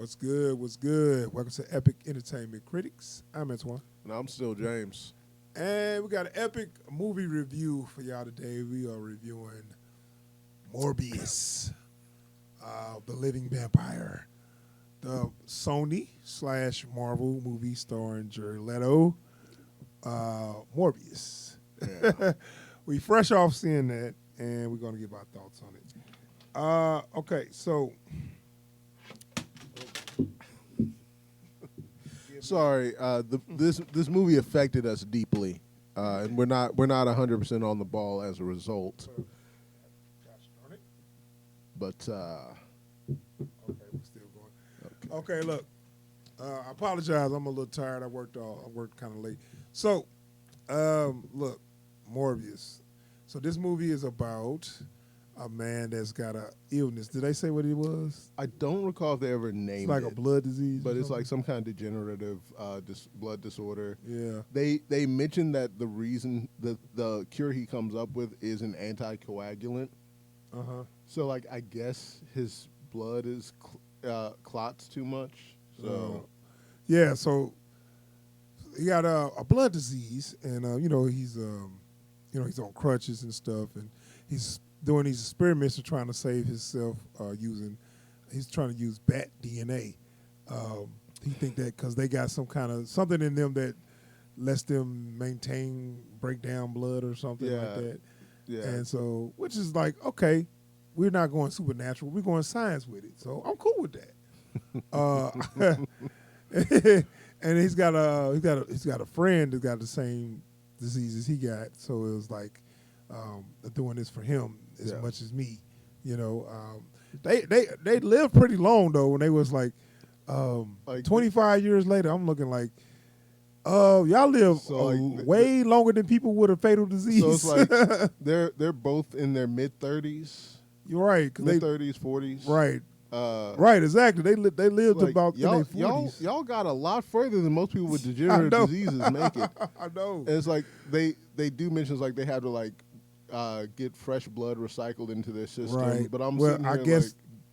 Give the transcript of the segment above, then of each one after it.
What's good? What's good? Welcome to Epic Entertainment Critics. I'm Antoine. And I'm still James. And we got an epic movie review for y'all today. We are reviewing Morbius, the living vampire, the Sony slash Marvel movie starring Jared Leto, Morbius. Yeah. We fresh off seeing that, and we're going to give our thoughts on it. Okay, so Sorry, this movie affected us deeply, and we're not 100% on the ball as a result. gosh darn it. But Okay, we're still going. Okay, look. I apologize. I'm a little tired. I worked kind of late. So, look, Morbius. So this movie is about a man that's got a illness. Did they say what it was? I don't recall if they ever It's named like a it, blood disease. but or it's like something? some kind of degenerative blood disorder. Yeah. They mentioned that the reason the cure he comes up with is an anticoagulant. Uh huh. So like I guess his blood is clots too much. So Yeah. So he got a blood disease, and he's on crutches and stuff, and he's doing these experiments to trying to save himself he's trying to use bat DNA. He think that because they got some kind of something in them that lets them break down blood or something like that. yeah. And so, which is like, okay, we're not going supernatural, we're going science with it. So I'm cool with that. And he's got a friend that got the same diseases he got. So it was like they're doing this for him as much as me. You know, they lived pretty long though. When they was like 25 years later, I'm looking like, y'all live So, like, way longer than people with a fatal disease. So it's like they're both in their mid 30s, You're right, cause mid 30s, 40s. right, Uh, right, exactly. They lived like, about in their y'all 40s. y'all got a lot further than most people with degenerative know. diseases make it. I know. And it's like they do mention it's like they have to like get fresh blood recycled into their system. Right. But I'm well, sitting I here guess like,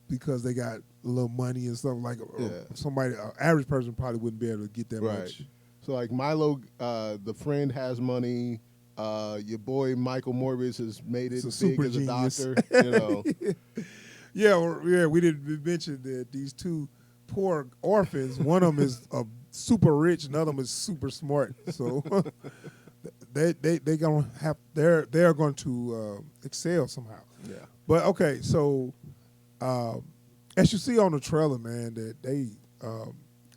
because they got a little money and stuff like Yeah. somebody, average person probably wouldn't be able to get that right. much. So like Milo, the friend has money. Your boy Michael Morbius has made it He's a big super as a genius. doctor. You know, Yeah, we didn't mention that these two poor orphans. One of them is super rich, and the other one is super smart. So they're going to excel somehow. yeah, But okay, so as you see on the trailer, man, that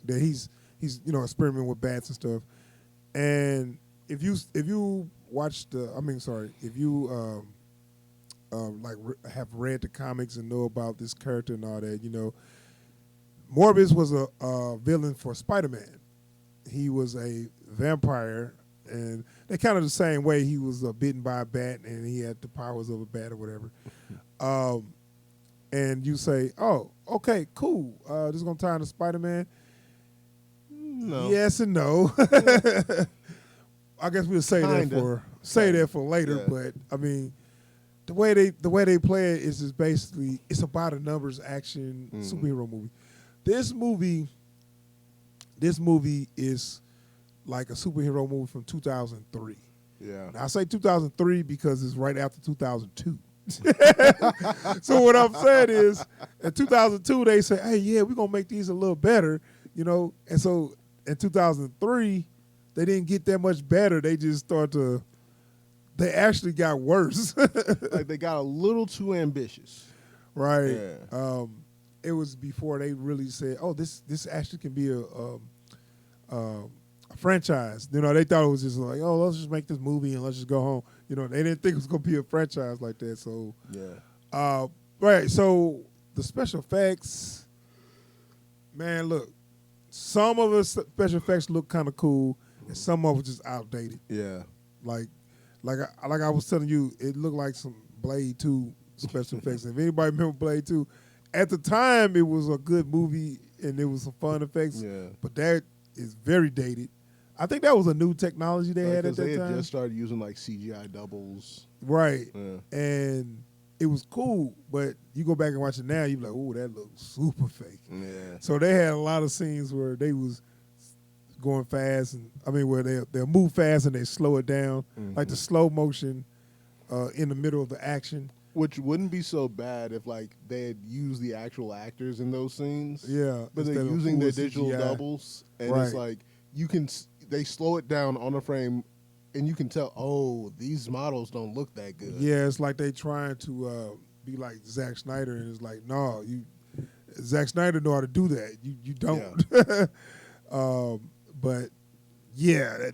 he's experimenting with bats and stuff. And if you watch if you have read the comics and know about this character and all that, Morbius was a villain for Spider-Man. He was a vampire, and they kind of the same way. He was bitten by a bat, and he had the powers of a bat or whatever. And you say, "Oh, okay, cool. This is gonna tie into Spider-Man." no, Yes and no. I guess we'll say Kinda. that for later. Yeah. But I mean, the way they play it is just basically it's about a numbers action superhero movie. This movie is like a superhero movie from 2003. yeah. Now, I say 2003 because it's right after 2002. So what I'm saying is, in 2002 they say, "Hey, yeah, we're gonna make these a little better," And so in 2003 they didn't get that much better. They just they actually got worse. Like they got a little too ambitious. Right. Yeah. It was before they really said, "Oh, this actually can be a franchise." They thought it was just like, "Oh, let's just make this movie and let's just go home." They didn't think it was gonna be a franchise like that. So, Yeah. right. So the special effects, man, look, some of the special effects look kind of cool, and some of it just outdated. Yeah. Like I was telling you, it looked like some Blade 2 special effects. If anybody remember Blade 2, at the time it was a good movie and it was some fun effects. Yeah. But that is very dated. I think that was a new technology they had at that They had time. just started using like CGI doubles. Right. Yeah. And it was cool, but you go back and watch it now, you're like, oh, that looks super fake. Yeah. So they had a lot of scenes where they was going fast, and where they'll move fast and they slow it down, like the slow motion in the middle of the action. Which wouldn't be so bad if like they had used the actual actors in those scenes. Yeah, but they're instead of using full their digital CGI. doubles, and Right. it's like they slow it down on a frame, and you can tell. Oh, these models don't look that good. Yeah, it's like they trying to be like Zack Snyder, and it's like, no, Zack Snyder know how to do that. You don't. Yeah. But yeah,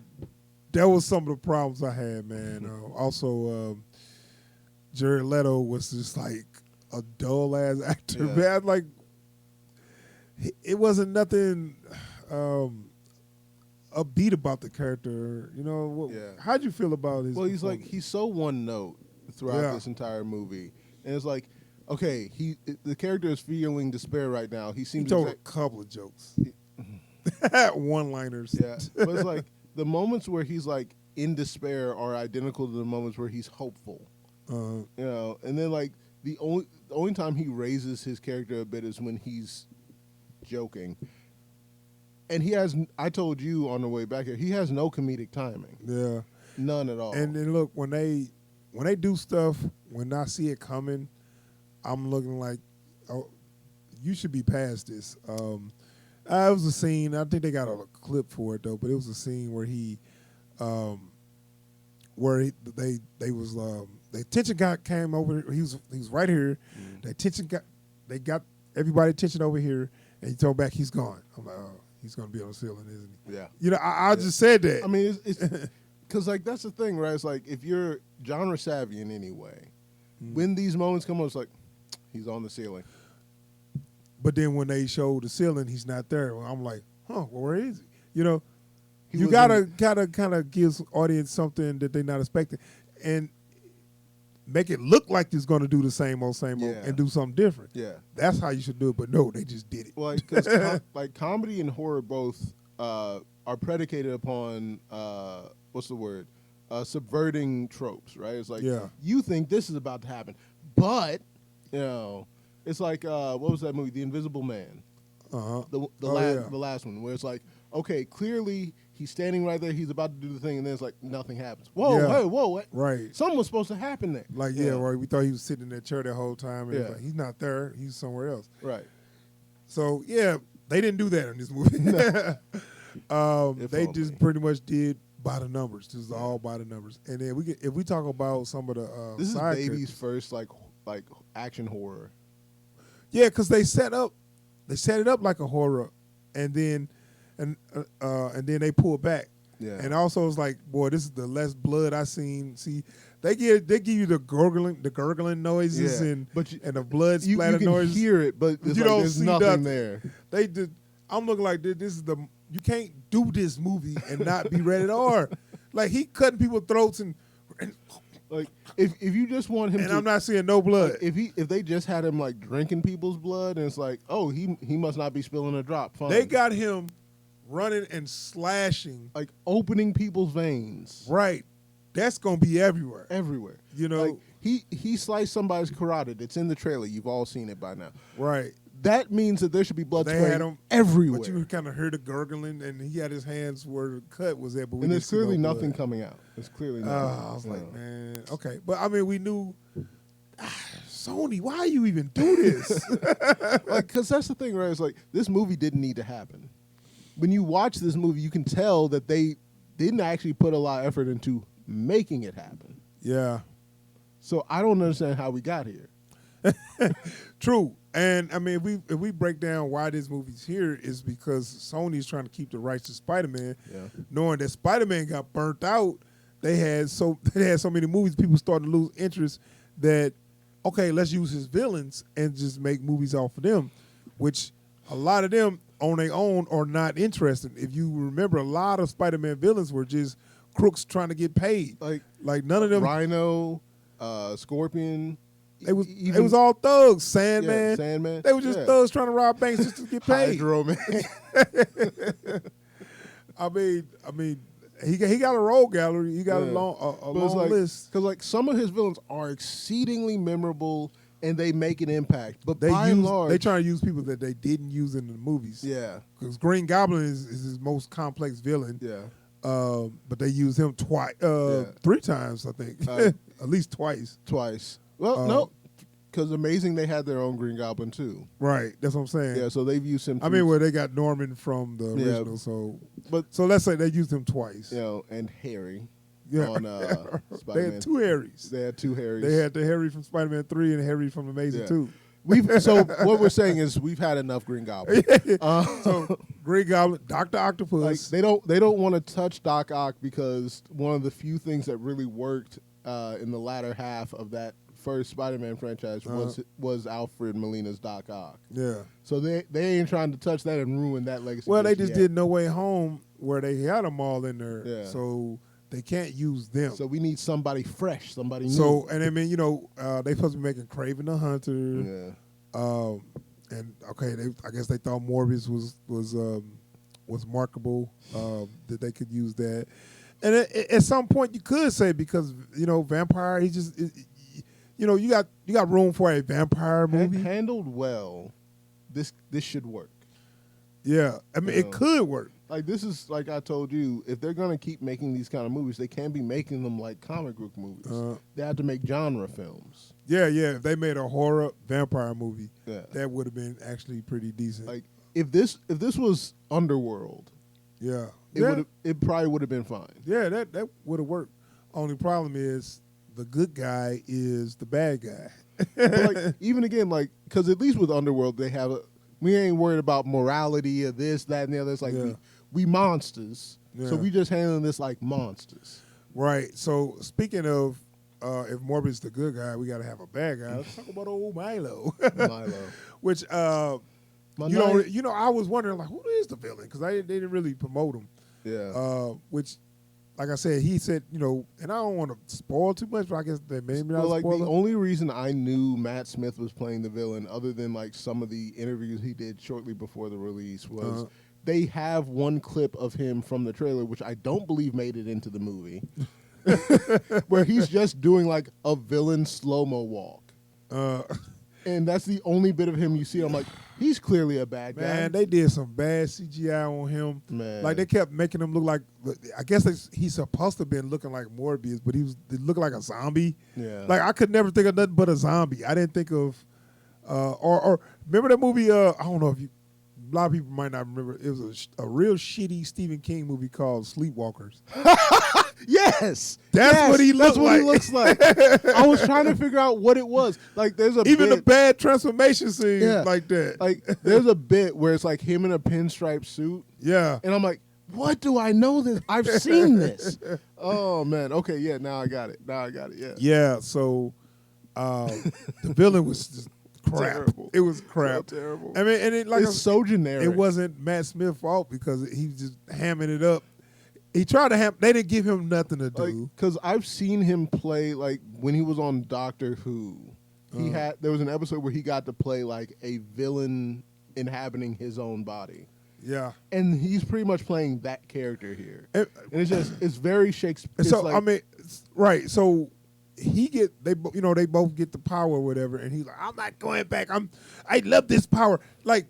that was some of the problems I had, man. Also, Jared Leto was just like a dull ass actor, man. Like it wasn't nothing upbeat about the character. You know, how'd you feel about his? Well, he's so one note throughout this entire movie, and it's like, okay, the character is feeling despair right now. He told a couple of jokes, one-liners. Yeah, but it's like the moments where he's like in despair are identical to the moments where he's hopeful. You know, and then like the only time he raises his character a bit is when he's joking. And he has, I told you on the way back here, he has no comedic timing. Yeah. None at all. And then look, when they do stuff, when I see it coming, I'm looking like, oh, you should be past this. It was a scene, I think they got a clip for it though, but it was a scene where the attention guy came over, he was right here. They got everybody attention over here, and he told back he's gone. I'm like, oh. He's going to be on the ceiling, isn't he? Yeah. You know, I just said that. I mean, it's because, like, that's the thing, right? It's like, if you're genre savvy in any way, when these moments come up, it's like, he's on the ceiling. But then when they show the ceiling, he's not there. Well, I'm like, well, where is he? You know, He you gotta kind of give audience something that they're not expecting. And make it look like it's going to do the same old, and do something different. Yeah. That's how you should do it. But no, they just did it. Well, because like comedy and horror both are predicated upon, what's the word? Subverting tropes, right? It's like, you think this is about to happen, but, you know, it's like, what was that movie? The Invisible Man. The last one, where it's like, okay, clearly he's standing right there, he's about to do the thing, and then it's like nothing happens. Whoa, hey, whoa, what? Right. Something was supposed to happen there. Like, right. We thought he was sitting in that chair the whole time, and like, he's not there, he's somewhere else. Right. So they didn't do that in this movie. They just pretty much did by the numbers. This is all by the numbers. And then if we talk about some of the this is side Baby's characters, first like action horror. Yeah, because they set it up like a horror, and then they pull back. Yeah. And also it's like, boy, this is the less blood I seen. See, they give you the gurgling noises and the blood splatter noises. You can hear it, but you don't there's see nothing there. I'm looking like this is you can't do this movie and not be rated R. Like he cutting people's throats and like if you just want him, and I'm not seeing no blood. Like, if they just had him like drinking people's blood, and it's like, oh, he must not be spilling a drop. Fine. They got him running and slashing, like opening people's veins. Right, that's gonna be everywhere. Everywhere. You know, like, he sliced somebody's carotid. It's in the trailer. You've all seen it by now. Right. That means that there should be blood spraying everywhere. But you kind of heard the gurgling, and he had his hands where the cut was at. But and there's clearly nothing coming out. There's clearly nothing. I was like, man, okay. But I mean, we knew, Sony, why you even do this? Like, because that's the thing, right? It's like, this movie didn't need to happen. When you watch this movie, you can tell that they didn't actually put a lot of effort into making it happen. Yeah. So I don't understand how we got here. True. And I mean, if we break down why this movie's here, is because Sony's trying to keep the rights to Spider-Man, knowing that Spider-Man got burnt out. They had so many movies, people started to lose interest. That okay, let's use his villains and just make movies off of them, which a lot of them on their own are not interesting. If you remember, a lot of Spider-Man villains were just crooks trying to get paid. Like none of them. Rhino, Scorpion. It was all thugs. Sandman. Sandman. They were just thugs trying to rob banks just to get paid. Hydro Man. I mean, he got a role gallery. He got a Yeah. long list. Because like some of his villains are exceedingly memorable and they make an impact. But They by and large, they trying to use people that they didn't use in the movies. yeah, Because Green Goblin is his most complex villain. yeah. But they used him twice, 3 times, I think, at least twice. Twice. Well, no, because Amazing they had their own Green Goblin too. Right, that's what I'm saying. Yeah, so they've used him. I mean, where they got Norman from the original, so let's say they used him twice. You know, and Harry. Yeah, On, they had 2 Harrys. They had 2 Harrys. They had the Harry from Spider-Man 3 and Harry from Amazing 2. So what we're saying is we've had enough Green Goblin. So Green Goblin, Dr. Octopus. Like they don't want to touch Doc Ock because one of the few things that really worked in the latter half of that first Spider-Man franchise was Alfred Molina's Doc Ock. Yeah. So they ain't trying to touch that and ruin that legacy. Well, they just did No Way Home where they had them all in there. Yeah. So they can't use them. So we need somebody fresh, somebody new. So, and I mean, they supposed to be making Kraven the Hunter. Yeah. And okay, I guess they thought Morbius was marketable, that they could use that. And at some point you could say because vampire, he just you got room for a vampire movie handled well. This should work. Yeah, I mean it could work. Like this is like I told you, if they're gonna keep making these kind of movies, they can't be making them like comic book movies. They have to make genre films. Yeah. If they made a horror vampire movie, that would have been actually pretty decent. Like if this was Underworld, it probably would have been fine. Yeah, that would have worked. Only problem is the good guy is the bad guy. But like even again, like because at least with Underworld they have we ain't worried about morality or this, that, and the other. It's like we monsters, so we just handling this like monsters. Right. So speaking of, if Morbius the good guy, we got to have a bad guy. Let's talk about old Milo. Which I was wondering like who is the villain because they didn't really promote him. Yeah. Which, like I said, he said and I don't want to spoil too much, but I guess they made me not like spoil the it. only reason I knew Matt Smith was playing the villain, other than like some of the interviews he did shortly before the release, was they have one clip of him from the trailer, which I don't believe made it into the movie, where he's just doing like a villain slow-mo walk. And that's the only bit of him you see. I'm like, he's clearly a bad guy. Man, they did some bad CGI on him. Man. Like they kept making him look like. I guess he's supposed to have been looking like Morbius, but he looked like a zombie. Yeah. Like I could never think of nothing but a zombie. I didn't think of, or remember that movie? I don't know if you. A lot of people might not remember. It was a real shitty Stephen King movie called Sleepwalkers. Yes, that's what he looks like. He looks like. I was trying to figure out what it was. Like, there's a even bit, the bad transformation scenes like that. Like, there's a bit where it's like him in a pinstripe suit. Yeah, and I'm like, what do I know this? I've seen this. Oh man. Okay. Yeah. Now I got it. Yeah. Yeah. So, the villain was just crap. Terrible. It was crap. So terrible. I mean, and it's so generic. It wasn't Matt Smith's fault because he was just hamming it up. He tried to they didn't give him nothing to do. Because I've seen him play, like, when he was on Doctor Who, there was an episode where he got to play, like, a villain inhabiting his own body. Yeah. And he's pretty much playing that character here. And it's very Shakespeare. So, like, I mean, right. So, they both get the power or whatever, and he's like, I'm not going back. I love this power. Like,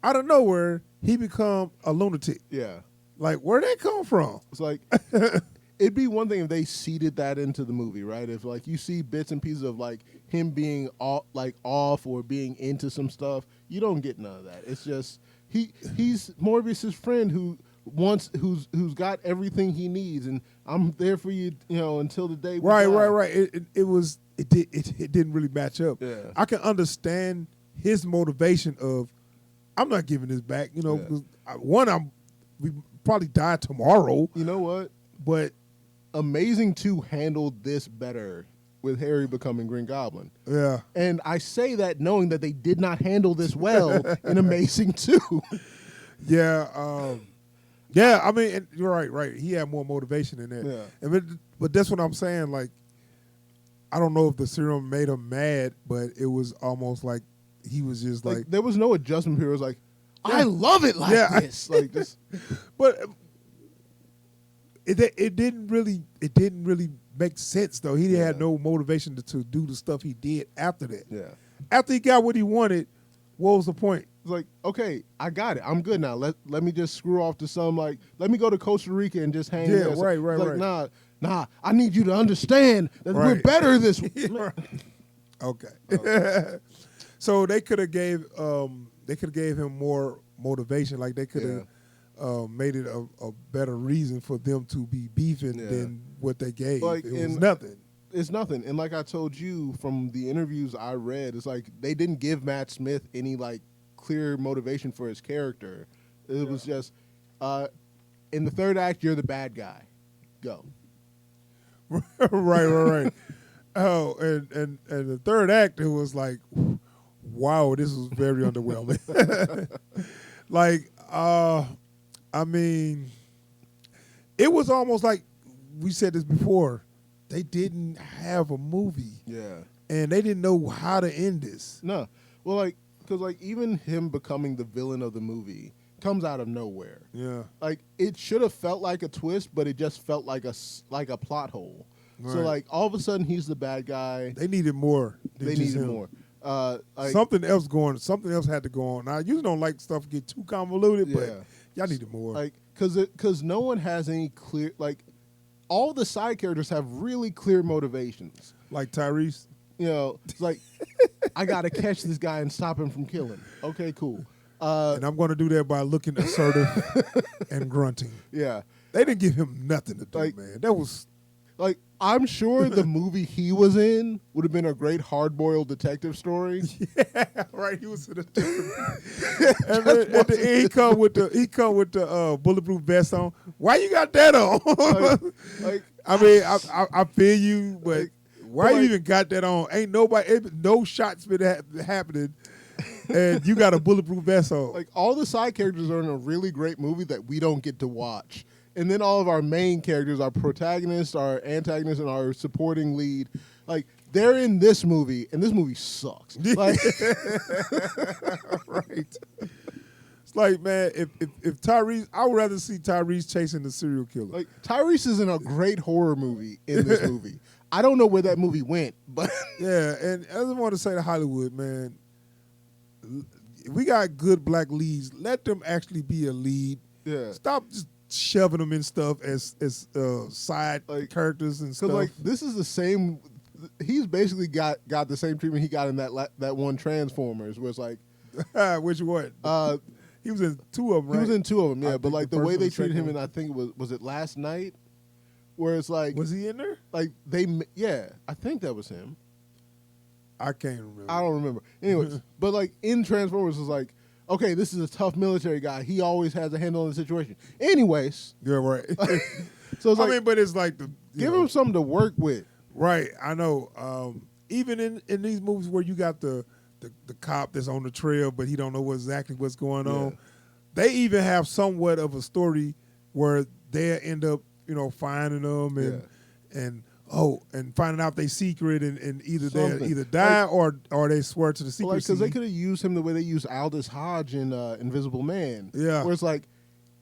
out of nowhere, he become a lunatic. Yeah. Like, where'd that come from? It's like, it'd be one thing if they seeded that into the movie, right? If, like, you see bits and pieces of, like, him being off or being into some stuff, you don't get none of that. It's just, he's Morbius's friend who's got everything he needs, and I'm there for you, until the day we die. Right. It didn't really match up. Yeah. I can understand his motivation of, I'm not giving this back, because we probably die tomorrow. You know what? But Amazing 2 handled this better with Harry becoming Green Goblin. Yeah. And I say that knowing that they did not handle this well in Amazing 2. Yeah. Yeah, I mean, you're right. He had more motivation in that. Yeah. But that's what I'm saying. Like, I don't know if the serum made him mad, but it was almost like he was just like there was no adjustment here. It was like, I love it like this. Like this. But it didn't really make sense though. He had no motivation to do the stuff he did after that. Yeah. After he got what he wanted, what was the point? It's like, okay, I got it. I'm good now. Let me just screw off to some, like, let me go to Costa Rica and just hang there. Right. Like, nah, I need you to understand that we're better this way. Okay. So they could have gave him more motivation. Like they could have made it a better reason for them to be beefing than what they gave. Like, it was nothing. It's nothing. And like I told you from the interviews I read, it's like they didn't give Matt Smith any like clear motivation for his character. It was just in the third act, you're the bad guy. Go. right. Oh, and the third act, it was like, wow, this was very underwhelming. Like, I mean, it was almost like we said this before. They didn't have a movie. Yeah. And they didn't know how to end this. No. Well, like, because like even him becoming the villain of the movie comes out of nowhere. Yeah. Like it should have felt like a twist, but it just felt like a plot hole. Right. So like all of a sudden he's the bad guy. They needed more. They needed more. Like, something else had to go on. Now I usually don't like stuff get too convoluted, but y'all needed more. Like because no one has any clear like. All the side characters have really clear motivations. Like Tyrese? You know, it's like, I got to catch this guy and stop him from killing. Okay, cool. And I'm going to do that by looking assertive and grunting. Yeah. They didn't give him nothing to do, man. That was... Like, I'm sure the movie he was in would have been a great hard-boiled detective story. Yeah, right. He was in a different... and then, at the end, he come with the bulletproof vest on. Why you got that on? I mean, I feel you, but why you even got that on? Ain't no shots been happening, and you got a bulletproof vest on. Like, all the side characters are in a really great movie that we don't get to watch. And then all of our main characters, our protagonists, our antagonists, and our supporting lead, like, they're in this movie, and this movie sucks. Like, right. It's like, man, if Tyrese, I would rather see Tyrese chasing the serial killer. Like, Tyrese is in a great horror movie in this movie. I don't know where that movie went, but... Yeah, and I just want to say to Hollywood, man, we got good black leads. Let them actually be a lead. Yeah. Stop just shoving them in stuff as side characters and stuff. Like this is the same. He's basically got the same treatment he got in that one Transformers, where it's like, which one? He was in two of them. Right? He was in two of them, yeah. I but like the way they treated him, one. and I think was it Last Night, where it's like, was he in there? Like I think that was him. I can't remember. I don't remember. Anyways, but like in Transformers, it's like, okay, this is a tough military guy. He always has a handle on the situation. Anyways. Yeah, right. So it's I mean, but it's like give him something to work with. Right, I know. Even in these movies where you got the cop that's on the trail, but he don't know exactly what's going on, they even have somewhat of a story where they end up, finding them and finding out their secret and either they die or they swear to the secrecy. Because they could have used him the way they used Aldous Hodge in Invisible Man. Yeah. Where it's like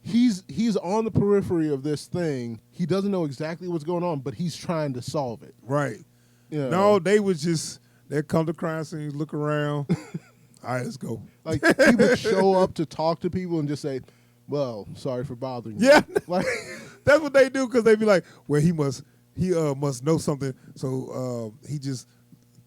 he's on the periphery of this thing. He doesn't know exactly what's going on, but he's trying to solve it. Right. No, they would just they'd come to crime scenes, look around. All right, let's go. Like he would show up to talk to people and just say, "Well, sorry for bothering you." Yeah. Like that's what they do because they be like, "Well, he must know something, so he just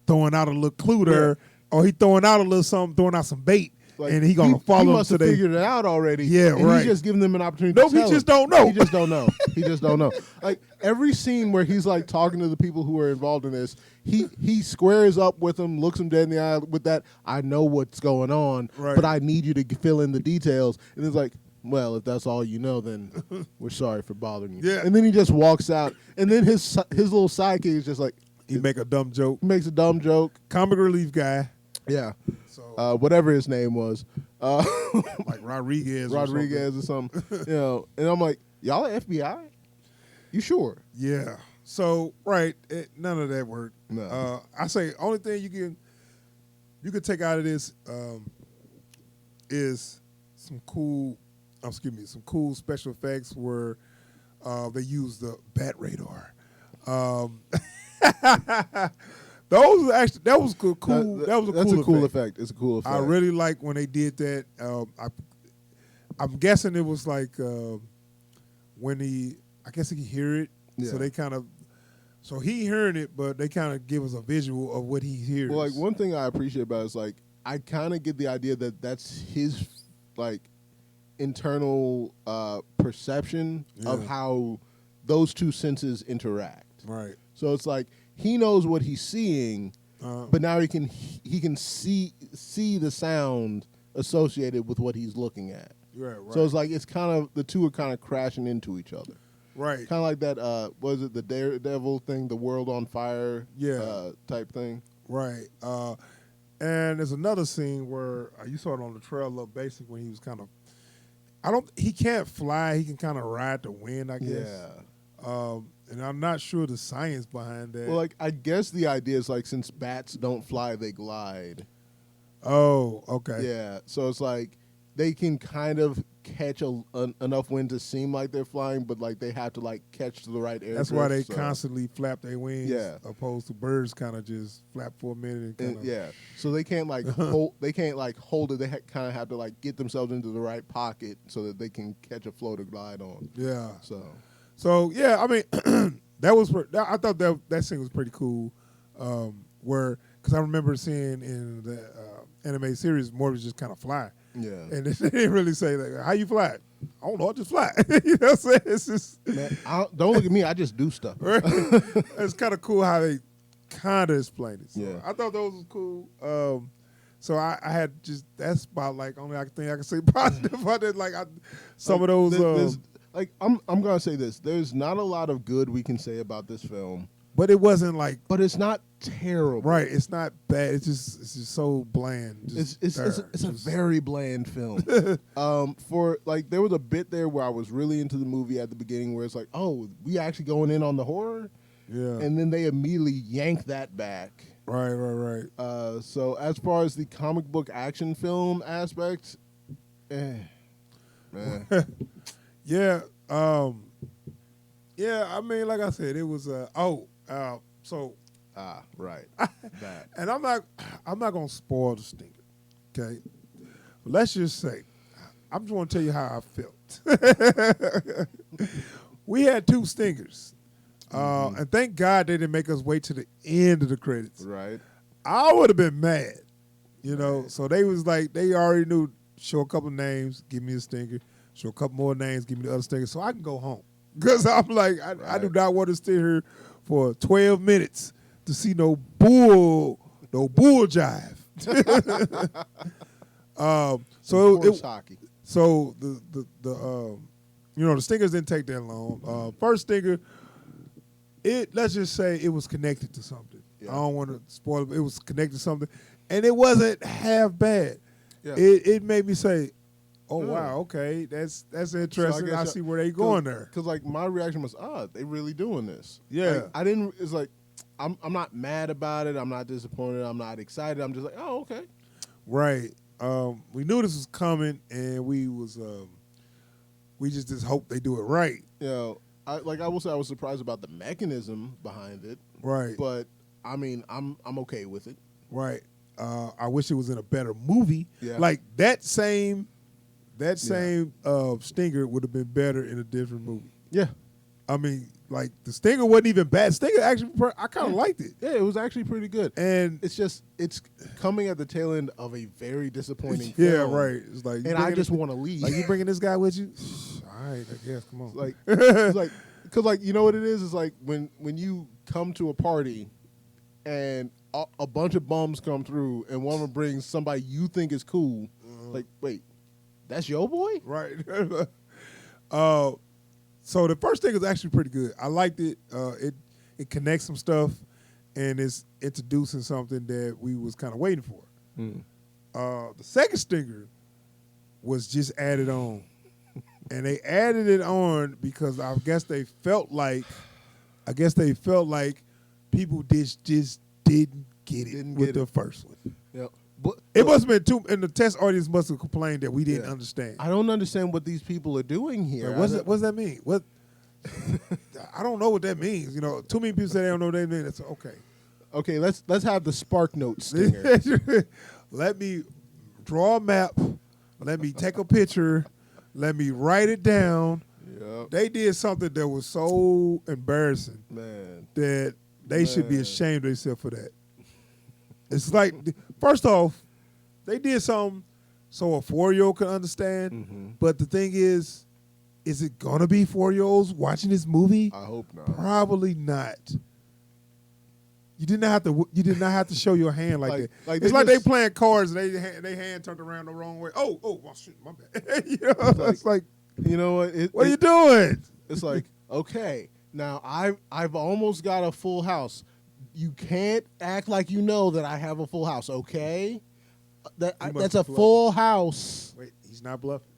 throwing out a little clue there, or he throwing out a little something, throwing out some bait, and he gonna follow them must have figured it out already. Yeah, and right. He's just giving them an opportunity. No, to tell he just him. don't know. He just don't know. He just don't know. Like every scene where he's like talking to the people who are involved in this, he squares up with them, looks them dead in the eye with that. I know what's going on, but I need you to fill in the details. And it's like, well, if that's all you know, then we're sorry for bothering you. Yeah. And then he just walks out. And then his little sidekick is just like, he make a dumb joke. Makes a dumb joke. Comic relief guy. Yeah. So whatever his name was. Like Rodriguez or something. And I'm like, y'all are FBI? You sure? Yeah. So none of that worked. No. I say only thing you could take out of this is some cool special effects where They used the bat radar. Those actually that was cool. That was that's a cool effect. It's a cool effect. I really like when they did that. I'm guessing it was like when I guess he could hear it. Yeah. So they kind of, so he hearing it, but they kind of give us a visual of what he hears. Well, like one thing I appreciate about it is like I kind of get the idea that that's his like internal perception of how those two senses interact. Right. So it's like he knows what he's seeing, but now he can see the sound associated with what he's looking at. Right. So it's like it's kind of the two are kind of crashing into each other. Right. Kind of like that. Was it the Daredevil thing, the World on Fire? Type thing. Right. And there's another scene where you saw it on the trailer, basically when he was kind of. He can't fly. He can kind of ride the wind, I guess. Yeah. And I'm not sure the science behind that. Well, like I guess the idea is like since bats don't fly, they glide. Oh, okay. Yeah. So it's like they can kind of catch enough wind to seem like they're flying, but like they have to like catch the right air. That's why they constantly flap their wings. Yeah. Opposed to birds, kind of just flap for a minute. And yeah. So they can't like hold. They can't like hold it. They kind of have to like get themselves into the right pocket so that they can catch a flow to glide on. Yeah. So yeah, I mean, I thought that scene was pretty cool. Because I remember seeing in the anime series, Morbius just kind of fly. Yeah. And they didn't really say like, how you fly? I don't know, I just fly. You know what I'm saying? It's just man, don't look at me. I just do stuff. Right? It's kind of cool how they kind of explain it. So yeah. I thought those was cool. So I had just that's about like only thing I can say positive about it. Like some like, of those. Like I'm gonna say this. There's not a lot of good we can say about this film. But it wasn't like. But it's not terrible. Right. It's not bad. It's just so bland. It's a very bland film. For like there was a bit there where I was really into the movie at the beginning where it's like, oh, we actually going in on the horror. Yeah. And then they immediately yank that back. Right. So as far as the comic book action film aspect, man. Yeah. Yeah, I mean, like I said, it was right. And I'm not gonna spoil the stinger, okay? But let's just say, I'm just gonna tell you how I felt. We had 2 stingers, and thank God they didn't make us wait to the end of the credits. Right. I would have been mad, you know. So they was like, they already knew. Show a couple names, give me a stinger. Show a couple more names, give me the other stinger, so I can go home. Because I'm like, I do not want to stay here for 12 minutes to see no bull jive. So the stingers didn't take that long. First stinger, let's just say it was connected to something. Yeah. I don't want to spoil it. It was connected to something, and it wasn't half bad. Yeah. It made me say, oh wow, okay, that's interesting. So I see where they going there. Because like my reaction was, they really doing this. Yeah, like, I didn't. It's like I'm not mad about it. I'm not disappointed. I'm not excited. I'm just like, oh okay. Right. We knew this was coming, and we just hoped they do it right. Yeah. I will say I was surprised about the mechanism behind it. Right. But I mean, I'm okay with it. Right. I wish it was in a better movie. Yeah. Like that same stinger would have been better in a different movie. Yeah. I mean, like the stinger wasn't even bad. Stinger actually, I kind of liked it. Yeah, it was actually pretty good. And it's coming at the tail end of a very disappointing film. Yeah, right. It's like, and I just want to leave. Like, you bringing this guy with you? All right, I guess. Come on. It's like, because like you know what it is? It's like when you come to a party and a bunch of bums come through and one of them brings somebody you think is cool. Like, wait, that's your boy? Right. So the first thing is actually pretty good. I liked it. It connects some stuff, and it's introducing something that we was kind of waiting for. The second stinger was just added on, and they added it on because I guess they felt like people just didn't get it with the first one. Yep. It must have been too, and the test audience must have complained that we didn't understand. I don't understand what these people are doing here. What does that mean? What? I don't know what that means. You know, too many people say they don't know what that means. That's okay. Okay, let's have the Spark Note stinger. Let me draw a map. Let me take a picture. Let me write it down. Yep. They did something that was so embarrassing, Man, that they should be ashamed of themselves for that. It's like, first off, they did something so a 4-year-old can understand. Mm-hmm. But the thing is it gonna be 4-year-olds watching this movie? I hope not. Probably not. You did not have to show your hand like that. Like it's like they playing cards and they hand turned around the wrong way. Oh, well, shit, my bad. You know, it's like, you know what? What are you doing? It's like, okay, now I've almost got a full house. You can't act like you know that I have a full house, okay? That's a full house. Wait, he's not bluffing.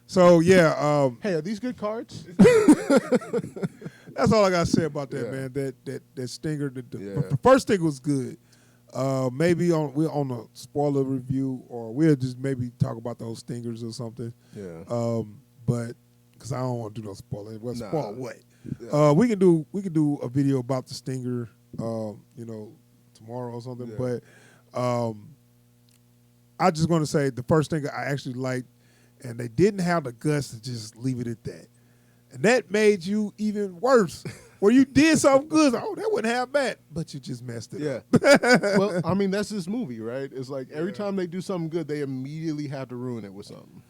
So yeah. Hey, are these good cards? That's all I gotta say about that, man. That stinger. The first stinger was good. Maybe we're on a spoiler review, or we'll just maybe talk about those stingers or something. Yeah. But because I don't want to do no spoiler. Well, spoil what? Yeah. We can do a video about the stinger. Tomorrow or something. Yeah. But I just going to say the first stinger I actually liked, and they didn't have the guts to just leave it at that. And that made you even worse. Where you did something good. Oh, that wouldn't have bad. But you just messed it up. Well, I mean, that's this movie, right? It's like every time they do something good, they immediately have to ruin it with something.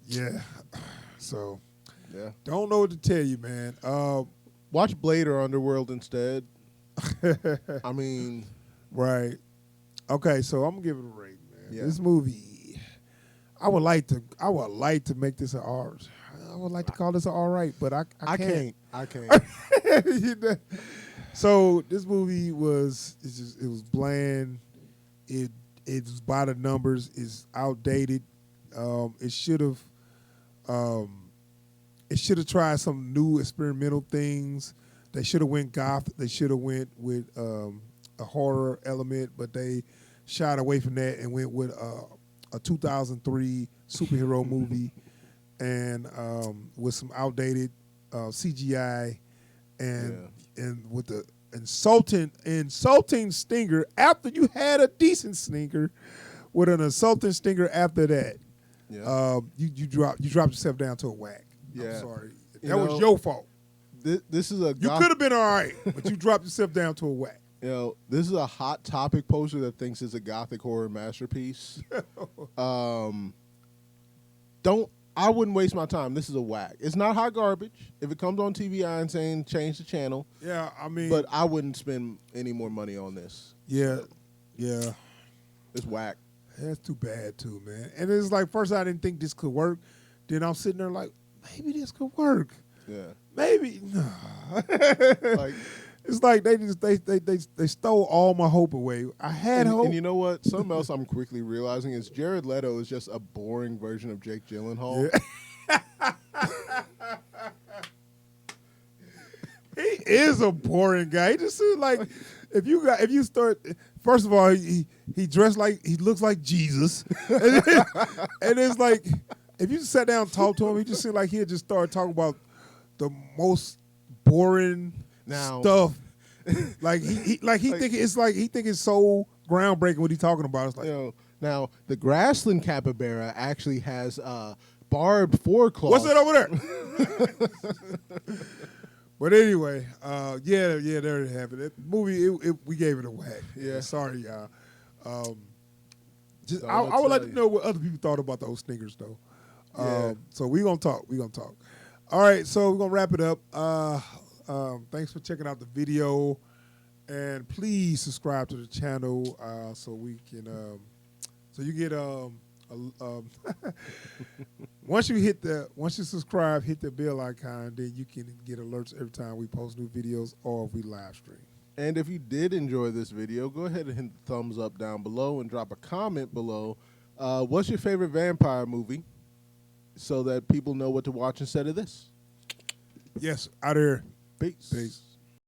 Yeah. So, yeah. Don't know what to tell you, man. Watch Blade or Underworld instead. I mean. Right. Okay, so I'm going to give it a rate, man. Yeah. This movie, I would like to make this an R. I would like to call this an all right, but I can't. I can't. You know? So this movie was bland. It was by the numbers. It's outdated. It should have tried some new experimental things. They should have went goth. They should have went with a horror element, but they shied away from that and went with a 2003 superhero movie. And with some outdated CGI, and with the insulting stinger after you had a decent stinger, with an insulting stinger after that, you dropped yourself down to a whack. Yeah. I'm sorry, that was your fault. This is a you could have been all right, but you dropped yourself down to a whack. You know, this is a Hot Topic poster that thinks it's a gothic horror masterpiece. I wouldn't waste my time. This is a whack. It's not hot garbage. If it comes on TV, I ain't saying change the channel. Yeah, I mean. But I wouldn't spend any more money on this. Yeah. It's whack. That's too bad, too, man. And it's like, first I didn't think this could work. Then I'm sitting there like, maybe this could work. Yeah. Maybe. Like, it's like they stole all my hope away. I had hope. And you know what? Something else I'm quickly realizing is Jared Leto is just a boring version of Jake Gyllenhaal. Yeah. He is a boring guy. He just seems like if you start, first of all, he dressed like, he looks like Jesus, and it's like if you sat down and talked to him, he just seemed like he'd just start talking about the most boring stuff. Like he think it's so groundbreaking what he's talking about. It's like, now the grassland capybara actually has barbed foreclaws. What's that over there? But anyway, there it happened. That movie, we gave it a whack. Yeah, sorry, y'all. I would like to know what other people thought about those stingers, though. So we gonna talk. All right, so we're gonna wrap it up. Thanks for checking out the video, and please subscribe to the channel so we can so you get once you subscribe, hit the bell icon, then you can get alerts every time we post new videos or if we live stream. And if you did enjoy this video, go ahead and hit the thumbs up down below and drop a comment below. What's your favorite vampire movie, so that people know what to watch instead of this? Yes, out here. Peace. Peace.